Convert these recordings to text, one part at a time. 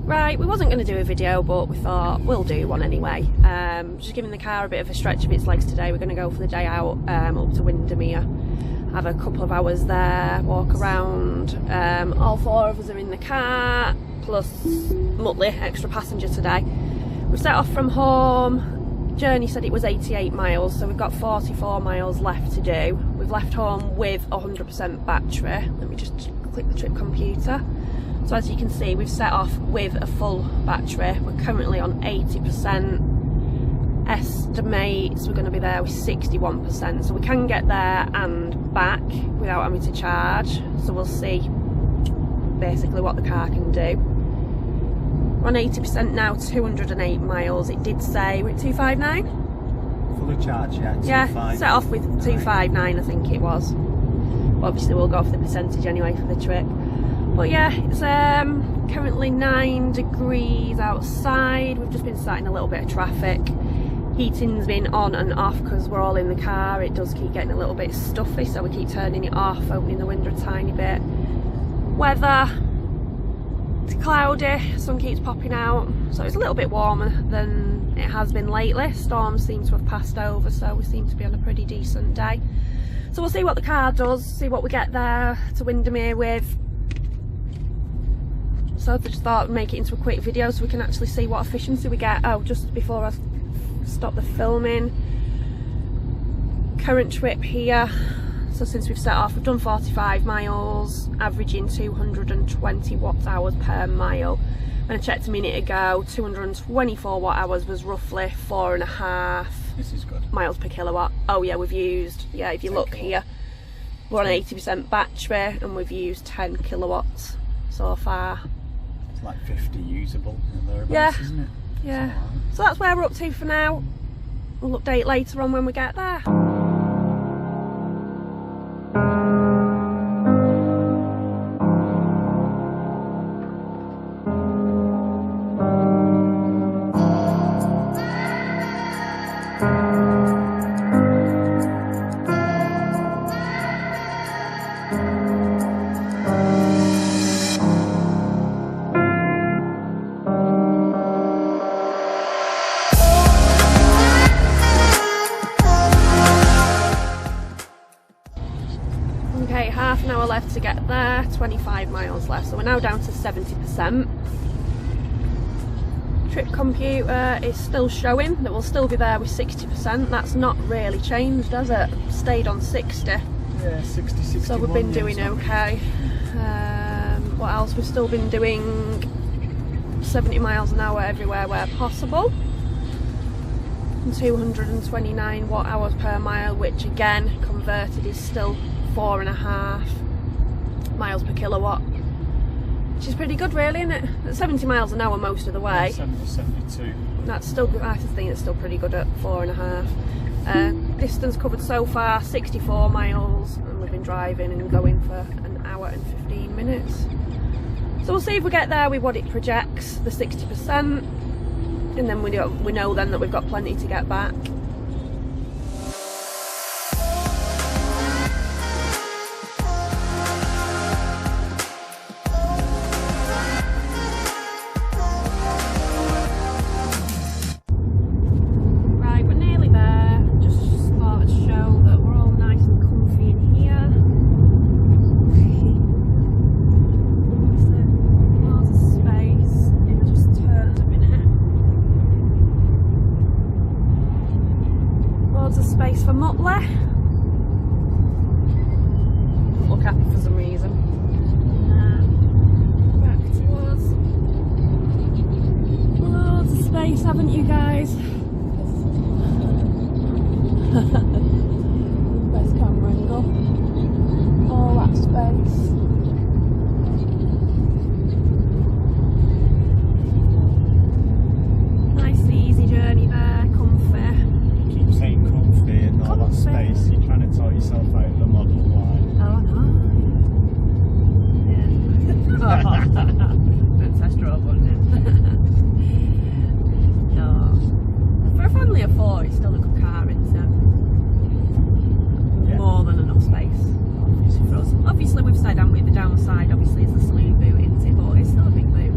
Right, we wasn't going to do a video, but we thought we'll do one anyway. Just giving the car a bit of a stretch of its legs today. We're going to go for the day out up to Windermere, have a couple of hours there, walk around. All four of us are in the car, plus Muttley, extra passenger today. We set off from home. Journey said it was 88 miles, so we've got 44 miles left to do. We've left home with 100% battery. Let me just click the trip computer. So as you can see, we've set off with a full battery. We're currently on 80%. Estimates we're going to be there with 61%. So we can get there and back without having to charge. So we'll see basically what the car can do. We're on 80% now, 208 miles. It did say, we're at 259? Fully charged, yeah. Yeah, set off with 259 I think it was. But obviously we'll go for the percentage anyway for the trip. But yeah, it's currently 9 degrees outside. We've just been sat in a little bit of traffic. Heating's been on and off because we're all in the car. It does keep getting a little bit stuffy, so we keep turning it off, opening the window a tiny bit. Weather, it's cloudy, sun keeps popping out, so it's a little bit warmer than it has been lately. Storms seem to have passed over, so we seem to be on a pretty decent day. So we'll see what the car does, see what we get there to Windermere with. So I just thought I'd make it into a quick video so we can actually see what efficiency we get. Oh, just before I stop the filming, current trip here. So since we've set off, we've done 45 miles, averaging 220 watt-hours per mile. When I checked a minute ago, 224 watt-hours was roughly 4.5 This is good. miles per kilowatt. Oh yeah, we've used, yeah, if you look here, we're on 80% battery and we've used 10 kilowatts so far. It's like 50 usable and thereabouts, Yeah. isn't it? Yeah, Alright. so that's where we're up to for now. We'll update later on when we get there. Okay, half an hour left to get there, 25 miles left, so we're now down to 70%. Trip computer is still showing that we'll still be there with 60%. That's not really changed, has it? Stayed on 60. Yeah, 60, 61. So we've been doing okay. What else? We've still been doing 70 miles an hour everywhere where possible. And 229 watt-hours per mile, which again, converted is still 4.5 miles per kilowatt, which is pretty good really, isn't it? At 70 miles an hour most of the way. 70, 72. That's still, I think it's still pretty good at 4.5. Distance covered so far, 64 miles, and we've been driving and going for an hour and 15 minutes. So we'll see if we get there with what it projects, the 60%, and then we know then that we've got plenty to get back. Space for Muttley. Doesn't look happy for some reason. Back to us. Loads of space, haven't you guys? Best camera angle. All that space. Nice easy journey there, comfy. Keep saying comfy and all that space. You're trying to talk yourself out of the model line. Oh no. Yeah. That's a stroke, wasn't it? No. For a family of 4, it's still a good car, isn't it? Yeah. More than enough space. Obviously for us. Obviously we've said, haven't we, the downside obviously is the saloon boot, isn't it? But it's still a big boot.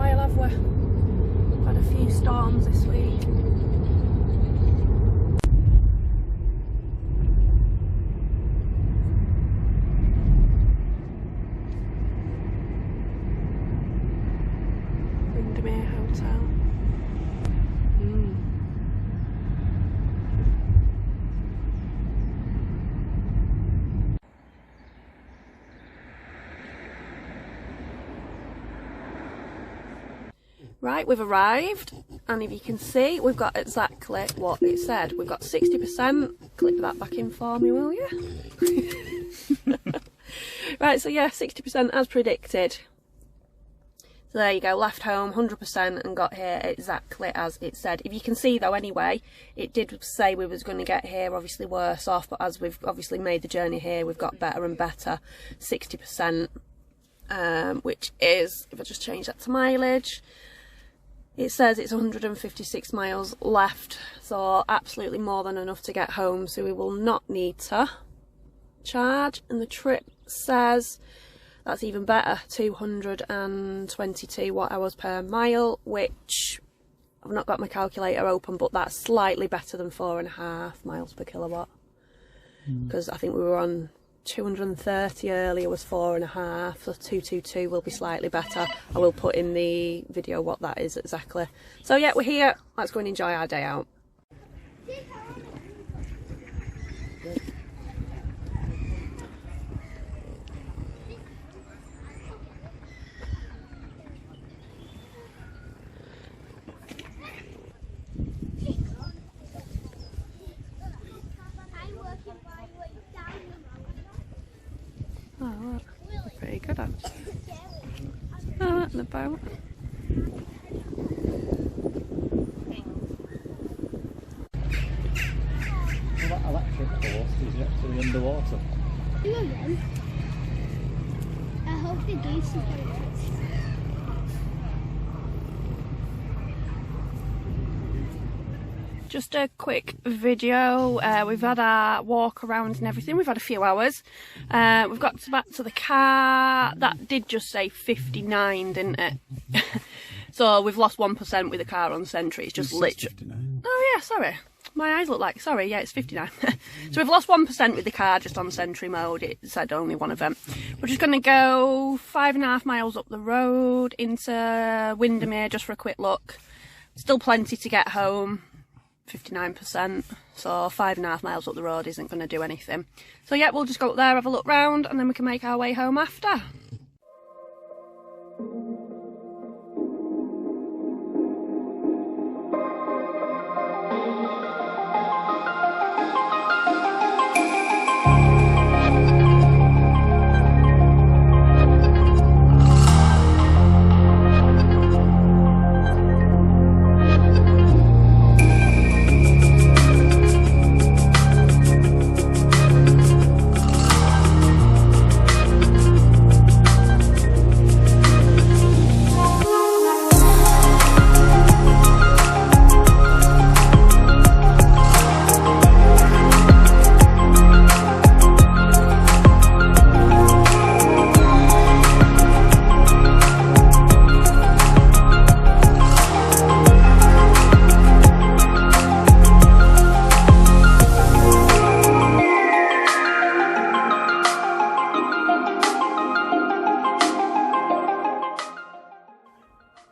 while, have we? We've had a few storms this week. Windermere Hotel. Right, we've arrived, and if you can see, we've got exactly what it said. We've got 60%. Clip that back in for me, will you? Right, so yeah, 60% as predicted. So there you go, left home 100% and got here exactly as it said. If you can see though, anyway, it did say we was going to get here obviously worse off, but as we've obviously made the journey here, we've got better and better. 60%, which is, if I just change that to mileage, it says it's 156 miles left, so absolutely more than enough to get home, so we will not need to charge. And the trip says that's even better, 222 watt-hours per mile, which I've not got my calculator open, but that's slightly better than 4.5 miles per kilowatt, because I think we were on 230 earlier, was 4.5, so 222 will be slightly better. I will put in the video what that is exactly. So yeah, we're here, let's go and enjoy our day out. Oh, look, they're pretty good actually. Oh, that's the boat. Well, that electric horse is actually underwater. I hope the geese are there. Just a quick video. We've had our walk around and everything. We've had a few hours. We've got back to the car. That did just say 59, didn't it? So we've lost 1% with the car on Sentry. It's just literally. Oh yeah, sorry. My eyes look like, sorry, yeah, it's 59. So we've lost 1% with the car just on Sentry mode. It said only one of them. We're just going to go 5.5 miles up the road into Windermere just for a quick look. Still plenty to get home. 59%, so 5.5 miles up the road isn't going to do anything. So yeah, we'll just go up there, have a look round, and then we can make our way home after.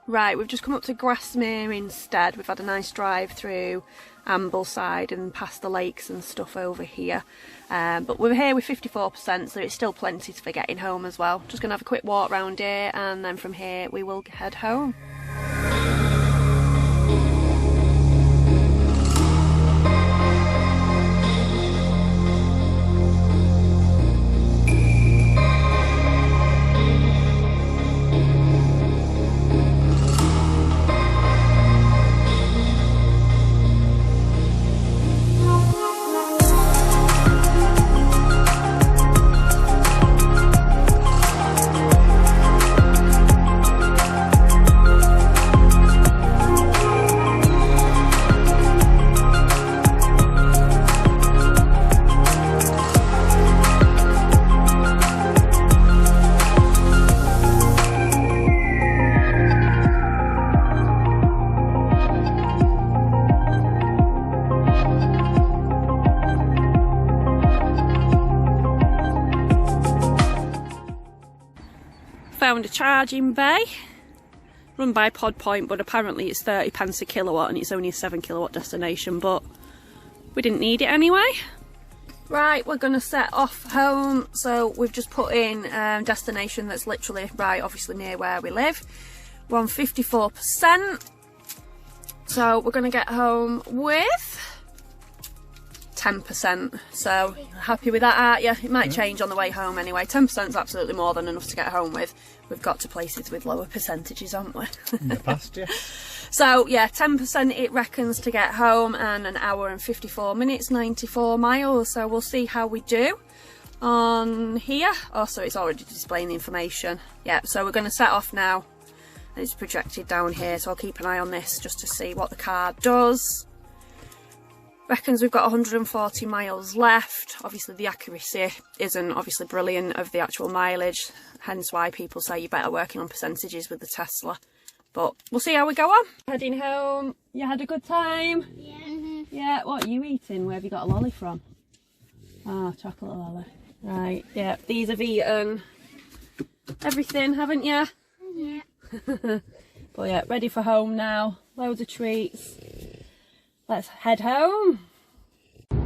Right, we've just come up to Grasmere instead. We've had a nice drive through Ambleside and past the lakes and stuff over here. But we're here with 54%, so it's still plenty for getting home as well. Just going to have a quick walk around here, and then from here we will head home. found a charging bay run by Pod Point, but apparently it's 30p a kilowatt and it's only a 7 kilowatt destination, but we didn't need it anyway. Right, we're gonna set off home. So we've just put in destination that's literally right, obviously near where we live. We're on 54%. So we're gonna get home with 10%. So happy with that, aren't you? It might change on the way home anyway. 10% is absolutely more than enough to get home with. We've got to places with lower percentages, haven't we? In the past, yeah. So yeah, 10% it reckons to get home, and an hour and 54 minutes, 94 miles. So we'll see how we do on here. Also, it's already displaying the information. Yeah, so we're going to set off now. And it's projected down here, so I'll keep an eye on this just to see what the car does. Reckons we've got 140 miles left. Obviously the accuracy isn't obviously brilliant of the actual mileage, hence why people say you're better working on percentages with the Tesla. But we'll see how we go on. Heading home. You had a good time? Yeah. Yeah, what are you eating? Where have you got a lolly from? Ah, chocolate lolly. Right, yeah, these have eaten everything, haven't you? Yeah. But yeah, ready for home now. Loads of treats. Let's head home.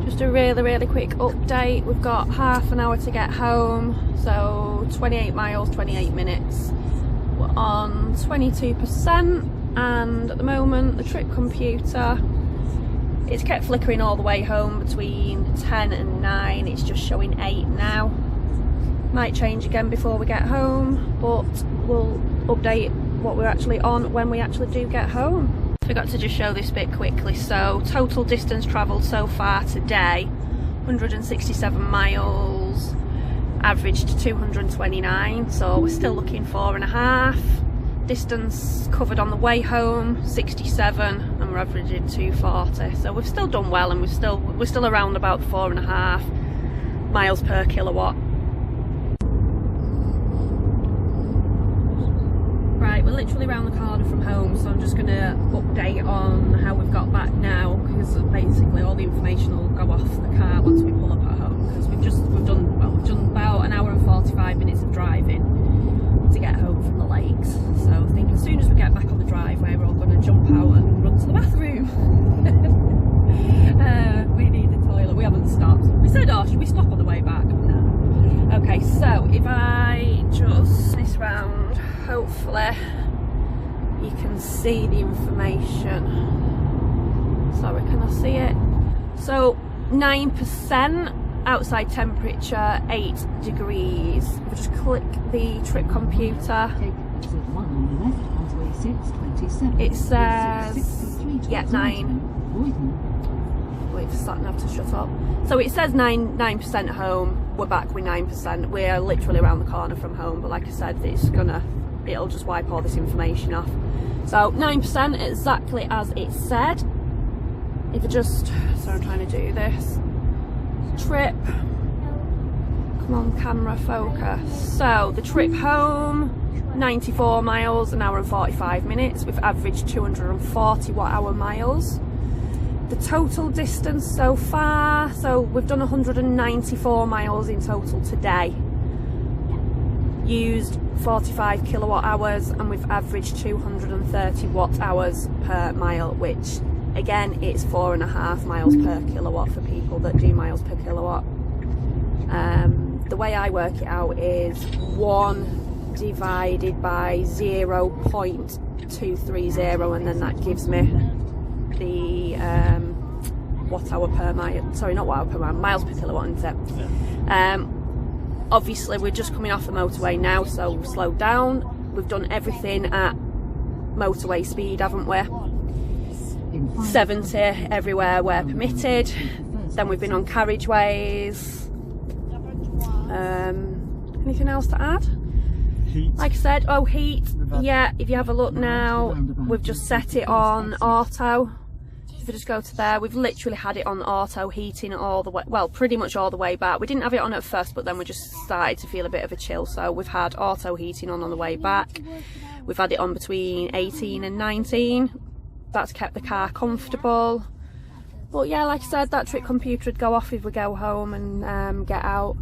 Just a really quick update. We've got half an hour to get home, so 28 miles, 28 minutes. We're on 22%, and at the moment the trip computer, it's kept flickering all the way home between 10 and 9. It's just showing 8 now. Might change again before we get home, but we'll update what we're actually on when we actually do get home. Forgot to just show this bit quickly. So total distance travelled so far today, 167 miles, averaged 229, so we're still looking 4.5. Distance covered on the way home, 67, and we're averaging 240. So we've still done well, and we're still around about 4.5 miles per kilowatt. Right, we're literally around the corner from home, so I'm just going to update on how we've got back now, because basically all the information will go off the car once we pull up at home, because we've done about an hour and 45 minutes of driving to get home from the lakes. So I think as soon as we get back on the driveway, we're all going to jump out and run to the bathroom. We need the toilet. We haven't stopped. We said, oh, should we stop on the way back? No. Okay, so if I just this round, hopefully you can see the information. Sorry, can I see it? So 9%, outside temperature 8 degrees. If I just click the trip computer, it says, yeah, 9. Wait for sat-nav to shut up. So it says 9% home. We're back with 9%. We're literally around the corner from home, but like I said, it'll just wipe all this information off. So 9%, exactly as it said. If I just, so I'm trying to do this. Trip, come on camera, focus. So the trip home, 94 miles, an hour and 45 minutes. We've averaged 240 watt-hour miles. The total distance so far, so we've done 194 miles in total today. Used 45 kilowatt hours, and we've averaged 230 watt hours per mile, which again, it's 4.5 miles per kilowatt for people that do miles per kilowatt. The way I work it out is 1 divided by 0.230, and then that gives me the watt hour per mile. Sorry, not watt hour per mile, miles per kilowatt instead. Obviously, we're just coming off the motorway now, so we've slowed down. We've done everything at motorway speed, haven't we? 70 everywhere where permitted. Then we've been on carriageways. Anything else to add? Heat. Like I said, oh, heat. Yeah, if you have a look now, we've just set it on auto. If we just go to there, we've literally had it on auto heating all the way, well, pretty much all the way back. We didn't have it on at first, but then we just started to feel a bit of a chill, so we've had auto heating on the way back. We've had it on between 18 and 19. That's kept the car comfortable. But yeah, like I said, that trip computer would go off if we go home and get out.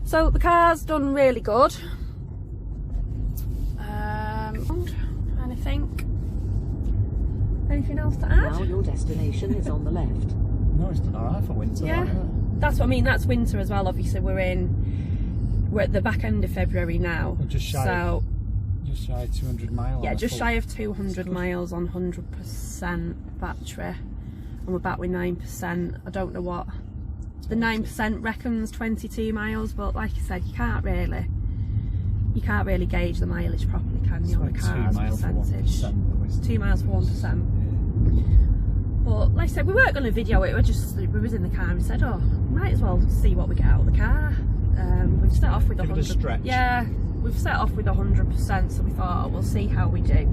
So the car's done really good. anything else to add? Now your destination is on the left. No, it's done alright for winter. Yeah. Isn't That's what I mean, that's winter as well. Obviously we're at the back end of February now. We're just shy, so just shy of 200 miles. yeah, just shy of 200 miles on 100% battery, and we're back with 9%. I don't know what the 9% reckons, 22 miles, but like I said, you can't really gauge the mileage properly, can you, on the It's car's like 2 miles for percentage. 1%, at least. 2 miles for 1%. But like I said, we weren't going to video it. We was in the car and we said, oh, might as well see what we get out of the car. We've set off with Give it a 100. stretch. Yeah, we've set off with 100%, so we thought, oh, we'll see how we do.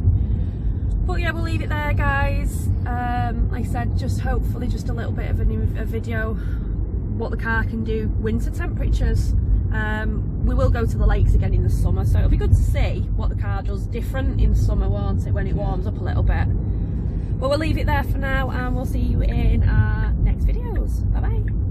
But yeah, we'll leave it there, guys. Like I said, just hopefully just a little bit of a video, what the car can do, winter temperatures. We will go to the lakes again in the summer, so it'll be good to see what the car does different in summer, won't it, when it warms up a little bit. But we'll leave it there for now, and we'll see you in our next videos. Bye bye.